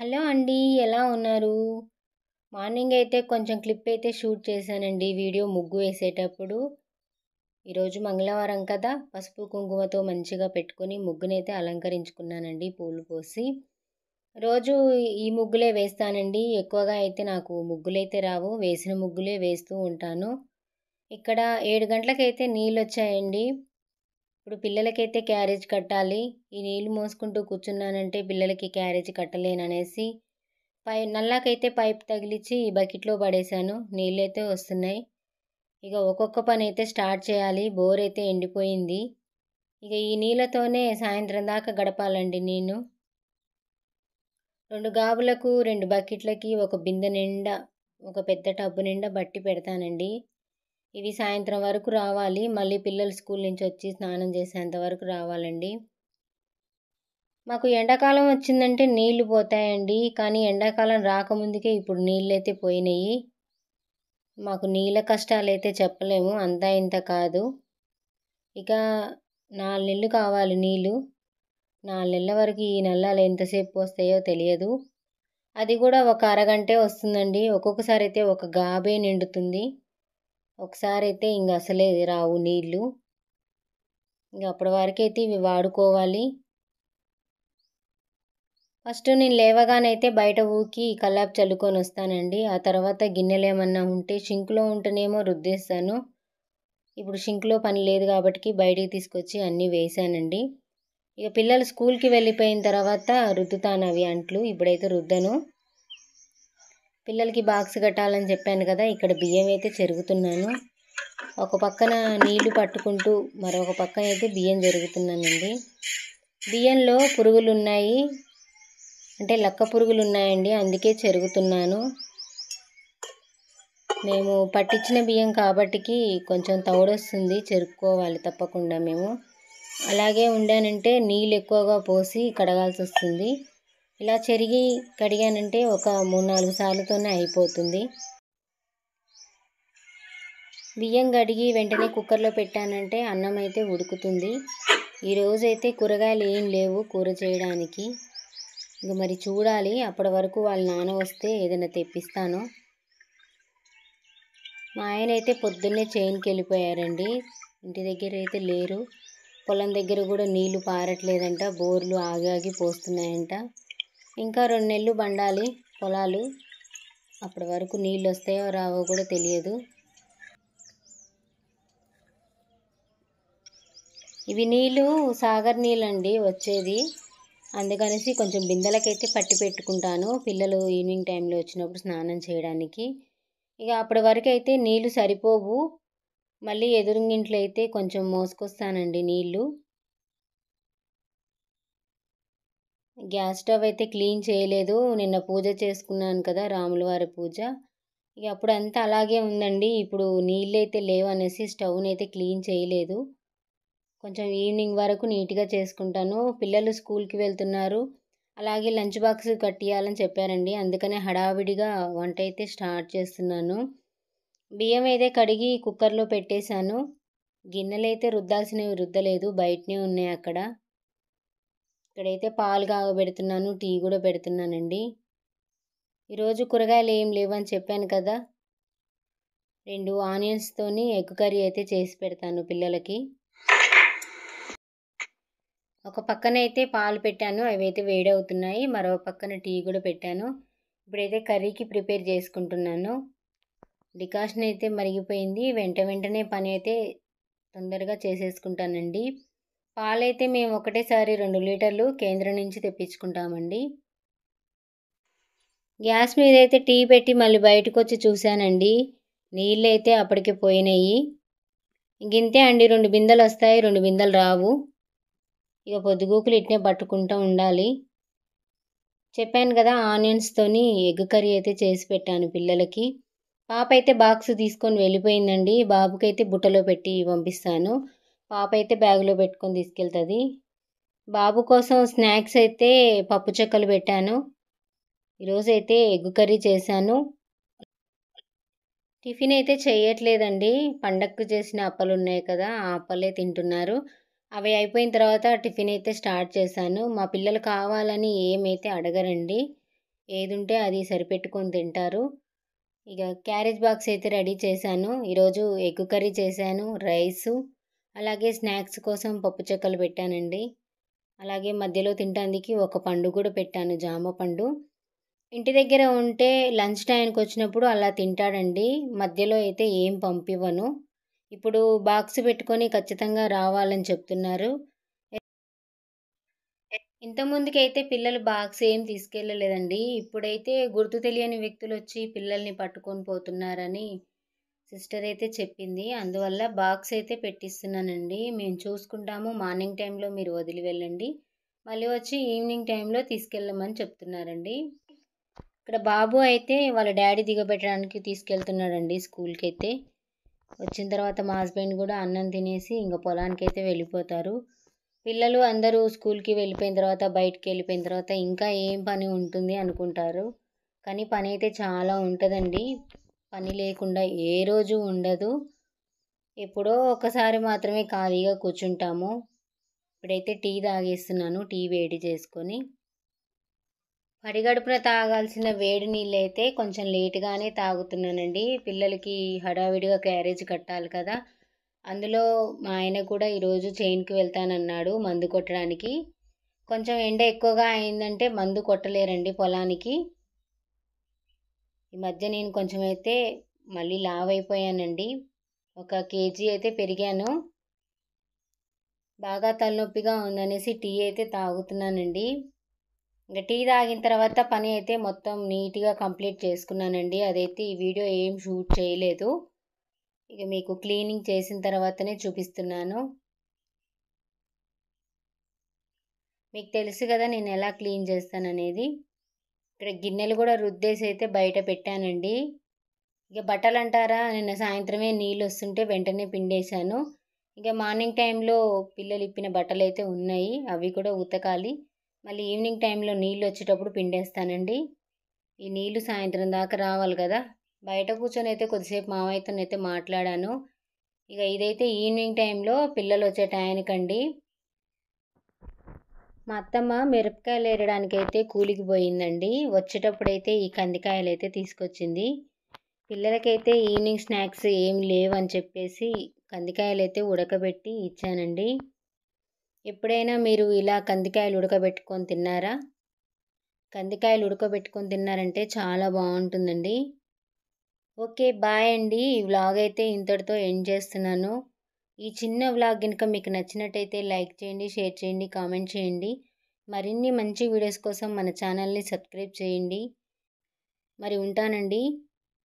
Hello అండి. ఎలా ఉన్నారు? మార్నింగ్ అయితే కొంచెం క్లిప్ అయితే షూట్ చేశానండి వీడియో ముగ్గు వేసేటప్పుడు. ఈరోజు మంగళవారం కదా! పసుపు, కుంకుమతో మంచిగా పెట్టుకొని ముగ్గునైతే అలంకరించుకున్నానండి పూలు పోసి. రోజు ఈ ముగ్గులే వేస్తానండి. ఎక్కువగా అయితే నాకు ముగ్గులైతే రావు. వేసిన ముగ్గులే వేస్తూ ఉంటాను. ఇక్కడ 7 గంటలకైతే నీళ్ళొచ్చాయండి. ఇప్పుడు పిల్లలకైతే క్యారేజ్ కట్టాలి. ఈ నీళ్ళు మోసుకుంటూ కూర్చున్నానంటే పిల్లలకి క్యారేజ్ కట్టలేననేసి నల్లాకైతే పైప్ తగిలిచ్చి బకెట్‌లో పడేశాను. నీళ్ళైతే వస్తున్నాయి. ఇక ఒక్కొక్క పనైతే స్టార్ట్ చేయాలి. బోరైతే ఎండిపోయింది. ఇక ఈ నీళ్ళతోనే సాయంత్రం దాకా గడపాలండి నేను. 2 గాబులకు, 2 బకెట్లకి, ఒక బిందె నిండా, ఒక పెద్ద టబ్బు నిండా బట్టి పెడతానండి. ఇవి సాయంత్రం వరకు రావాలి. మళ్ళీ పిల్లలు స్కూల్ నుంచి వచ్చి స్నానం చేసేంత వరకు రావాలండి. మాకు ఎండాకాలం వచ్చిందంటే నీళ్లు పోతాయండి. కానీ ఎండాకాలం రాకముందుకే ఇప్పుడు నీళ్ళైతే పోయినాయి. మాకు నీళ్ళ కష్టాలైతే చెప్పలేము. అంతా ఇంత కాదు. ఇక 4 నెలలు కావాలి నీళ్ళు. 4 నెలల వరకు ఈ నల్లాలు ఎంతసేపు పోస్తాయో తెలియదు. అది కూడా ఒక అరగంటే వస్తుందండి. ఒక్కొక్కసారి అయితే ఒక గాబే నిండుతుంది. ఒకసారి అయితే ఇంక అసలే రావు నీళ్ళు. ఇంక అప్పటి వరకైతే ఇవి వాడుకోవాలి. ఫస్ట్ నేను లేవగానైతే బయట ఊకి కల్లాపు చల్లుకొని వస్తానండి. ఆ తర్వాత గిన్నెలు ఏమన్నా ఉంటే షింక్లో ఉంటేనేమో రుద్దేస్తాను. ఇప్పుడు షింక్లో పని లేదు కాబట్టి బయటికి తీసుకొచ్చి అన్నీ వేసానండి. ఇక పిల్లలు స్కూల్కి వెళ్ళిపోయిన తర్వాత రుద్దుతాను అవి అంట్లు. ఇప్పుడైతే రుద్దను. పిల్లలకి బాక్స్ కట్టాలని చెప్పాను కదా! ఇక్కడ బియ్యం అయితే చెరుగుతున్నాను. ఒక పక్కన నీళ్లు పట్టుకుంటూ మరొక పక్కన అయితే బియ్యం జరుగుతున్నానండి. బియ్యంలో పురుగులు ఉన్నాయి, అంటే లక్క పురుగులు ఉన్నాయండి. అందుకే చెరుగుతున్నాను. మేము పట్టించిన బియ్యం కాబట్టికి కొంచెం తౌడొస్తుంది. చెరుక్కోవాలి తప్పకుండా మేము. అలాగే ఉండానంటే నీళ్ళు ఎక్కువగా పోసి కడగాల్సి వస్తుంది. ఇలా చెరిగి కడిగానంటే ఒక 3-4 సార్లతోనే అయిపోతుంది. బియ్యం కడిగి వెంటనే కుక్కర్లో పెట్టానంటే అన్నం అయితే ఉడుకుతుంది. ఈరోజైతే కూరగాయలు ఏం లేవు కూర చేయడానికి. ఇంక మరి చూడాలి. అప్పటి వరకు వాళ్ళ నాన్న వస్తే ఏదైనా తెప్పిస్తాను. మా ఆయన అయితే పొద్దున్నే చేనుకి వెళ్ళిపోయారండి. ఇంటి దగ్గర అయితే లేరు. పొలం దగ్గర కూడా నీళ్లు పారట్లేదంట. బోర్లు ఆగి పోస్తున్నాయంట. ఇంకా 2 నెలలు బండాలి పొలాలు. అప్పటి వరకు నీళ్ళు వస్తాయో రావో కూడా తెలియదు. ఇవి నీళ్ళు సాగర్ నీళ్ళండి వచ్చేది. అందుకనేసి కొంచెం బిందెలకైతే పట్టి పెట్టుకుంటాను పిల్లలు ఈవినింగ్ టైంలో వచ్చినప్పుడు స్నానం చేయడానికి. ఇక అప్పటి వరకు అయితే నీళ్ళు సరిపోవు. మళ్ళీ ఎదురింగింట్లో అయితే కొంచెం మోసుకొస్తానండి నీళ్ళు. గ్యాస్ స్టవ్ అయితే క్లీన్ చేయలేదు. నిన్న పూజ చేసుకున్నాను కదా, రాములవారి పూజ. ఇక అప్పుడు అంతా అలాగే ఉందండి. ఇప్పుడు నీళ్ళైతే లేవనేసి స్టవ్ని అయితే క్లీన్ చేయలేదు. కొంచెం ఈవినింగ్ వరకు నీట్గా చేసుకుంటాను. పిల్లలు స్కూల్కి వెళ్తున్నారు. అలాగే లంచ్ బాక్స్ కట్టియాలని చెప్పారండి. అందుకనే హడావిడిగా వంట అయితే స్టార్ట్ చేస్తున్నాను. బియ్యం అయితే కడిగి కుక్కర్లో పెట్టేశాను. గిన్నెలు అయితే రుద్దాల్సినవి రుద్దలేదు, బయటనే ఉన్నాయి అక్కడ. ఇక్కడైతే పాలు కాగబెడుతున్నాను, టీ కూడా పెడుతున్నానండి. ఈరోజు కూరగాయలు ఏం లేవని చెప్పాను కదా, 2 ఆనియన్స్తోని ఎగ్ కర్రీ అయితే చేసి పెడతాను పిల్లలకి. ఒక పక్కన అయితే పాలు పెట్టాను, అవి అయితే వేడవుతున్నాయి. మరో పక్కన టీ కూడా పెట్టాను. ఇప్పుడైతే కర్రీకి ప్రిపేర్ చేసుకుంటున్నాను. డికాషన్ అయితే మరిగిపోయింది. వెంటనే పని అయితే తొందరగా చేసేసుకుంటానండి. పాలైతే మేము ఒకటేసారి 2 లీటర్లు కేంద్రం నుంచి తెప్పించుకుంటామండి. గ్యాస్ మీద అయితే టీ పెట్టి మళ్ళీ బయటకు వచ్చి చూశానండి. నీళ్ళు అయితే అప్పటికే పోయినాయి. ఇంతే అండి, 2 బిందెలు వస్తాయి, 2 బిందెలు రావు. ఇక పొద్దుగూకులు ఇట్నే పట్టుకుంటూ ఉండాలి. చెప్పాను కదా, ఆనియన్స్తోని ఎగ్ కర్రీ అయితే చేసి పెట్టాను పిల్లలకి. పాప అయితే బాక్స్ తీసుకొని వెళ్ళిపోయిందండి. బాబుకైతే బుట్టలో పెట్టి పంపిస్తాను. పాప అయితే బ్యాగులో పెట్టుకొని తీసుకెళ్తుంది. బాబు కోసం స్నాక్స్ అయితే పప్పు చెక్కలు పెట్టాను. ఈరోజైతే ఎగ్ కర్రీ చేశాను. టిఫిన్ అయితే చేయట్లేదండి. పండగకు చేసిన అప్పలు ఉన్నాయి కదా, ఆ అప్పలే తింటున్నారు. అవి అయిపోయిన తర్వాత టిఫిన్ అయితే స్టార్ట్ చేశాను. మా పిల్లలు కావాలని ఏమైతే అడగరండి. ఏది ఉంటే అది సరిపెట్టుకొని తింటారు. ఇక క్యారేజ్ బాక్స్ అయితే రెడీ చేశాను. ఈరోజు ఎగ్ కర్రీ చేశాను, రైసు, అలాగే స్నాక్స్ కోసం పప్పు చెక్కలు పెట్టానండి. అలాగే మధ్యలో తినడానికి ఒక పండు కూడా పెట్టాను, జామ పండు. ఇంటి దగ్గర ఉంటే లంచ్ టైంకి వచ్చినప్పుడు అలా తింటాడండి. మధ్యలో అయితే ఏం పంపివ్వను. ఇప్పుడు బాక్స్ పెట్టుకొని ఖచ్చితంగా రావాలని చెప్తున్నారు. ఇంతకుముందుకైతే పిల్లలు బాక్స్ ఏం తీసుకెళ్ళలేదండి. ఇప్పుడైతే గుర్తు తెలియని వ్యక్తులొచ్చి పిల్లల్ని పట్టుకొని పోతున్నారని సిస్టర్ అయితే చెప్పింది. అందువల్ల బాక్స్ అయితే పెట్టిస్తున్నానండి. మేము చూసుకుంటాము. మార్నింగ్ టైంలో మీరు వదిలి వెళ్ళండి. మళ్ళీ వచ్చి ఈవినింగ్ టైంలో తీసుకెళ్ళమని చెప్తున్నారండి. ఇక్కడ బాబు అయితే వాళ్ళ డాడీ దిగబెట్టడానికి తీసుకెళ్తున్నాడండి స్కూల్‌కైతే. వచ్చిన తర్వాత మా హస్బెండ్ కూడా అన్నం తినేసి ఇంక పొలానికైతే వెళ్ళిపోతారు. పిల్లలు అందరూ స్కూల్‌కి వెళ్ళిపోయిన తర్వాత, బయటికెళ్ళిపోయిన తర్వాత ఇంకా ఏం పని ఉంటుంది అనుకుంటారు. కానీ పనైతే చాలా ఉంటదండి. పని లేకుండా ఏ రోజు ఉండదు. ఎప్పుడో ఒకసారి మాత్రమే ఖాళీగా కూర్చుంటాము. ఇప్పుడైతే టీ తాగేస్తున్నాను, టీ వేడి చేసుకొని. పడిగడుపున తాగాల్సిన వేడి నీళ్ళైతే కొంచెం లేట్‌గానే తాగుతున్నానండి. పిల్లలకి హడావిడిగా క్యారేజ్ కట్టాలి కదా! అందులో మా ఆయన కూడా ఈరోజు చేనుకి వెళ్తానన్నాడు మందు కొట్టడానికి. కొంచెం ఎండ ఎక్కువగా అయిందంటే మందు కొట్టలేరండి పొలానికి. ఈ మధ్య నేను కొంచెం అయితే మళ్ళీ లావైపోయానండి. 1 కేజీ అయితే పెరిగాను. బాగా తలనొప్పిగా ఉందనేసి టీ అయితే తాగుతున్నానండి. ఇంక టీ తాగిన తర్వాత పని అయితే మొత్తం నీట్‌గా కంప్లీట్ చేసుకున్నానండి. అదైతే ఈ వీడియో ఏం షూట్ చేయలేదు. ఇక మీకు క్లీనింగ్ చేసిన తర్వాతనే చూపిస్తున్నాను. మీకు తెలుసు కదా నేను ఎలా క్లీన్ చేస్తాననేది. ఇక్కడ గిన్నెలు కూడా రుద్దేసి అయితే బయట పెట్టానండి. ఇక బట్టలంటారా, నిన్న సాయంత్రమే నీళ్ళొస్తుంటే వెంటనే పిండేశాను. ఇక మార్నింగ్ టైంలో పిల్లలు ఇప్పిన బట్టలైతే ఉన్నాయి. అవి కూడా ఉతకాలి. మళ్ళీ ఈవినింగ్ టైంలో నీళ్ళొచ్చేటప్పుడు పిండేస్తానండి. ఈ నీళ్ళు సాయంత్రం దాకా రావాలి కదా! బయట కూర్చొని అయితే కొద్దిసేపు మామయ్యతోనైతే మాట్లాడాను. ఇక ఇదైతే ఈవినింగ్ టైంలో పిల్లలొచ్చే టయానికండి. మా అత్తమ్మ మిరపకాయలు ఏరడానికైతే కూలికి పోయిందండి. వచ్చేటప్పుడైతే ఈ కందికాయలైతే తీసుకొచ్చింది. పిల్లలకైతే ఈవినింగ్ స్నాక్స్ ఏం లేవని చెప్పేసి కందికాయలైతే ఉడకబెట్టి ఇచ్చానండి. ఎప్పుడైనా మీరు ఇలా కందికాయలు ఉడకబెట్టుకొని తిన్నారా? కందికాయలు ఉడకబెట్టుకొని తిన్నారంటే చాలా బాగుంటుందండి. ఓకే, బాయ్ అండి. ఈ వ్లాగ్ అయితే ఇంతటితో ఎండ్ చేస్తున్నాను. ఈ చిన్న వ్లాగ్ గనుక మీకు నచ్చినట్టయితే లైక్ చేయండి, షేర్ చేయండి, కామెంట్ చేయండి. మరిన్ని మంచి వీడియోస్ కోసం మన ఛానల్ని సబ్స్క్రైబ్ చేయండి. మరి ఉంటానండి.